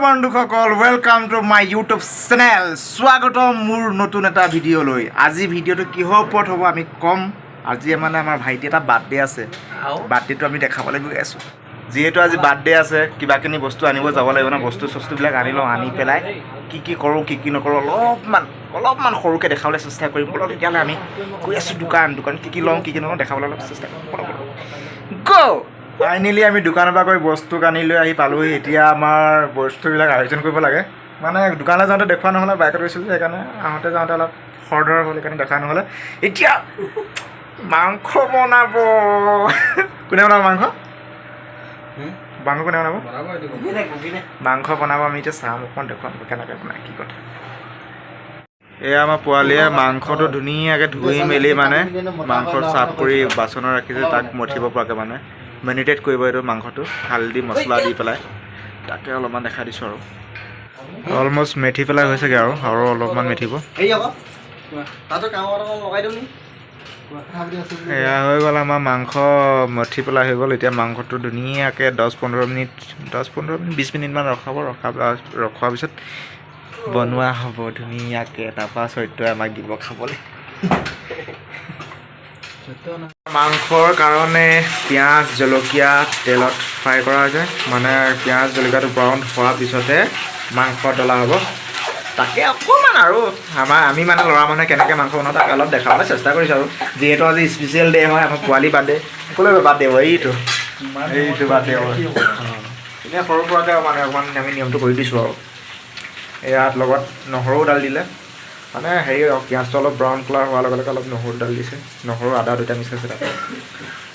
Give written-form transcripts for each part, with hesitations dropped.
বন্ধুসকল welcome to my YouTube channel স্বাগতম মোৰ নতুন এটা ভিডিঅ' লৈ আজি ভিডিঅ'টো কিহৰ ওপৰত হ'ব আমি কম আজি মানে আমাৰ ভাইটি এটা বাৰ্থডে আছে বাৰ্থডেটো আমি দেখাবলৈ গৈ আছোঁ যিহেতু আজি বাৰ্থডে আছে কিবাকিনি বস্তু আনিব যাব লাগিব না বস্তুবিলাক আনি লওঁ আনি পেলাই কি কৰোঁ কি নকৰোঁ অলপমান সৰুকৈ দেখাবলৈ চেষ্টা কৰিম বলক তেতিয়াহ'লে আমি গৈ আছোঁ দোকান কি লওঁ কি নলওঁ দেখাবলৈ অলপ চেষ্টা কৰিম গ' ফাইনেলি আমি দোকানৰ পৰা গৈ বস্তু আনি লৈ আহি পালোঁহি এতিয়া আমাৰ বস্তুবিলাক আয়োজন কৰিব লাগে মানে দোকানলৈ যাওঁতে দেখুওৱা নহ'লে বাইকত গৈছিলোঁ সেইকাৰণে আহোঁতে যাওঁতে অলপ খৰধৰ হ'ল সেইকাৰণে দেখা নহ'লে এতিয়া মাংস বনাব কোনে বনাব মাংস কোনে বনাব মাংস বনাব আমি এতিয়া চাম অকণমান দেখুৱাম কেনেকৈ বনাই কি কথা এয়া আমাৰ পোৱালীয়ে মাংসটো ধুনীয়াকৈ ধুই মেলি মানে মাংস চাফ কৰি বাচনত ৰাখিছে তাক মঠিব পৰাকৈ মানে মেৰিনেট কৰিব এইটো মাংসটো হালধি মছলা দি পেলাই তাকে অলপমান দেখাই দিছোঁ আৰু অলমষ্ট মেথি পেলাই হৈছেগৈ আৰু অলপমান মেথিব এয়া হৈ গ'ল আমাৰ মাংস মঠি পেলাই হৈ গ'ল এতিয়া মাংসটো ধুনীয়াকৈ 10-15 মিনিট 20 মিনিটমান ৰখোৱাৰ পিছত বনোৱা হ'ব ধুনীয়াকৈ তাৰপৰা চৰিত্ৰই আমাক দিব খাবলৈ মাংসৰ কাৰণে পিঁয়াজ জলকীয়া তেলত ফ্ৰাই কৰা হৈছে মানে পিঁয়াজ জলকীয়াটো ব্ৰাউন হোৱাৰ পিছতে মাংস ডলা হ'ব তাকে অকণমান আৰু আমি মানে ল'ৰা মানুহে কেনেকৈ মাংস বনাওঁ তাকে অলপ দেখাবলৈ চেষ্টা কৰিছোঁ আৰু যিহেতু আজি স্পেচিয়েল ডে' হয় আমাৰ পোৱালি বাৰ্থডে ক'লৈ বাৰ্থডে হ'ব এইটো বাৰ্থডে হ'ব এনেই সৰু সুৰাকৈ মানে অকণমান আমি নিয়মটো কৰি দিছোঁ আৰু ইয়াত লগত নহৰু ডাল দিলে মানে হেৰি পিঁয়াজটো অলপ ব্ৰাউন কালাৰ হোৱাৰ লগে লগে অলপ নহৰু ডাল দিছে নহৰু আদা দুটা মিক্স আছে তাতে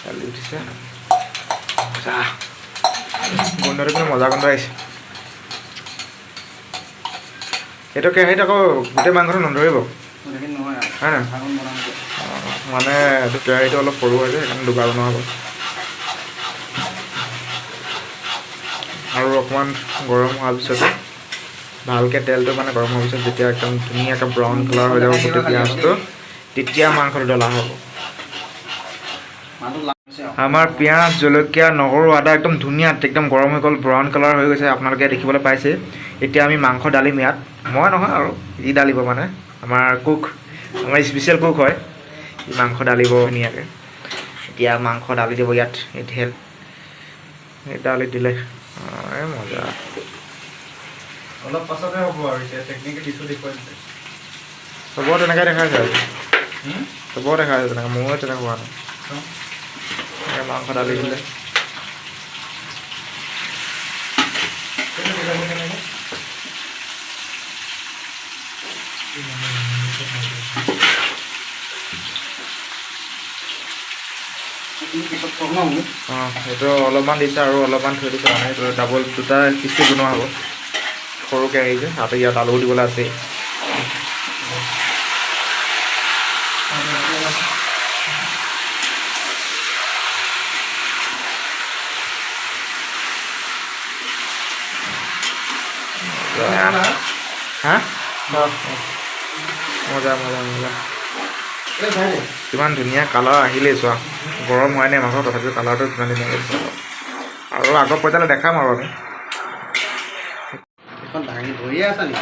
ডাল দি উঠিছে গোন্ধটো কিন্তু মজা গোন্ধ আহিছে এইটো কেৰাহীত আকৌ গোটেই মাংসটো নধৰিব হয় নাই মানে এইটো কেৰাহীটো অলপ সৰু হৈ যায় সেইকাৰণে দুবাৰ বনোৱা হ'ব আৰু অকণমান গৰম হোৱাৰ পিছতে ভালকৈ তেলটো মানে গৰম হোৱাৰ পিছত যেতিয়া একদম ধুনীয়াকৈ ব্ৰাউন কালাৰ হৈ যাব গোটেই পিঁয়াজটো তেতিয়া মাংসটো ডলা হ'ব আমাৰ পিঁয়াজ জলকীয়া নহৰু আদা একদম ধুনীয়া একদম গৰম হৈ গ'ল ব্ৰাউন কালাৰ হৈ গৈছে আপোনালোকে দেখিবলৈ পাইছে এতিয়া আমি মাংস ডালিম ইয়াত মই নহয় আৰু ই ডালিব মানে আমাৰ আমাৰ স্পেচিয়েল কুক হয় ই মাংস ডালিব ধুনীয়াকৈ এতিয়া মাংস ডালি দিব ইয়াত এই ঢেল এই ডালি দিলে মজা অলপ পাছতে হ'ব আৰু এতিয়া টেকনিকেল দিছোঁ দেখুৱাই দিছে চবৰ তেনেকৈ দেখাইছে আৰু চবৰ দেখাইছে তেনেকৈ ময়ো তেনেকৈ হোৱা নাই মাংস ডালি দিলে সেইটো অলপমান দিছে আৰু অলপমান থৈ দিছে মানে এইটো ডাবল দুটা পিচটো বনোৱা হ'ব সৰুকৈ আহিছে তাতে ইয়াত আলু দিবলৈ আছে হা মজা কিমান ধুনীয়া কালাৰ আহিলেই চোৱা গৰম হোৱাই নাই মাংস তথাপিও কালাৰটো কিমান ধুনীয়া আৰু আগৰ পৰ্যায়লৈ দেখাম আৰু আমি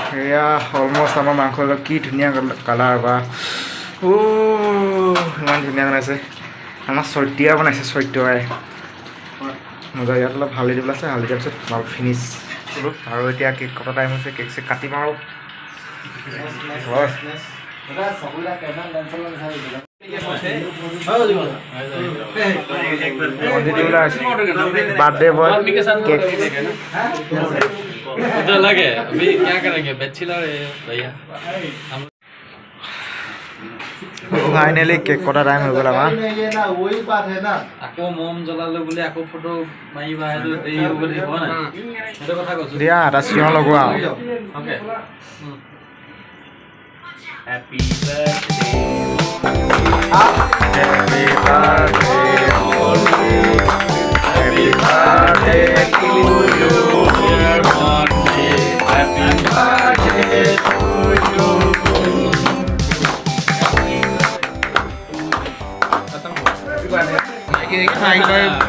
সেয়া অলমষ্ট আমাৰ মাংস কি ধুনীয়া কালাৰ বা ইমান ধুনীয়া বনাইছে আমাৰ চৈতিয়া বনাইছে চৈত্যই মজা ইয়াত অলপ হালধি দিবলৈ আছে হালধি দিয়াৰ পিছত ভাল ফিনিছ আৰু এতিয়া কেক কটা টাইম হৈছে কেক চেক কাটিম আৰু बर्थडे बॉय केक तो लगे अभी क्या करेंगे बैचलर है भैया फाइनली केक कटा टाइम हो गल আকৌ মম জ্বলালো বুলি আকৌ ফটো মাৰিবা হেতু দেই বুলি কোৱা নাই সেইটো কথা কৈছো দিয়া এটা চিঞৰ লগোৱা okay Happy birthday. Happy birthday Happy birthday to you Dear Monday. Happy birthday to you.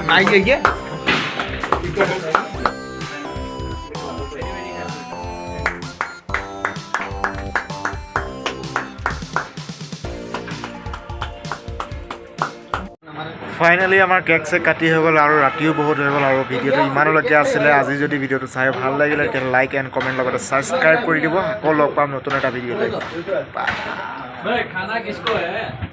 Naik lagi. Finally আমাৰ কেক চেক কাটি হৈ গ'ল আৰু ৰাতিও বহুত হৈ গ'ল আৰু ভিডিঅ'টো ইমানলৈকে আছিলে আজি যদি ভিডিঅ'টো চাই ভাল লাগিলে তেতিয়া লাইক এণ্ড কমেণ্ট লগতে ছাবস্ক্ৰাইব কৰি দিব আকৌ লগ পাম নতুন এটা ভিডিঅ'লৈ खाना किसको है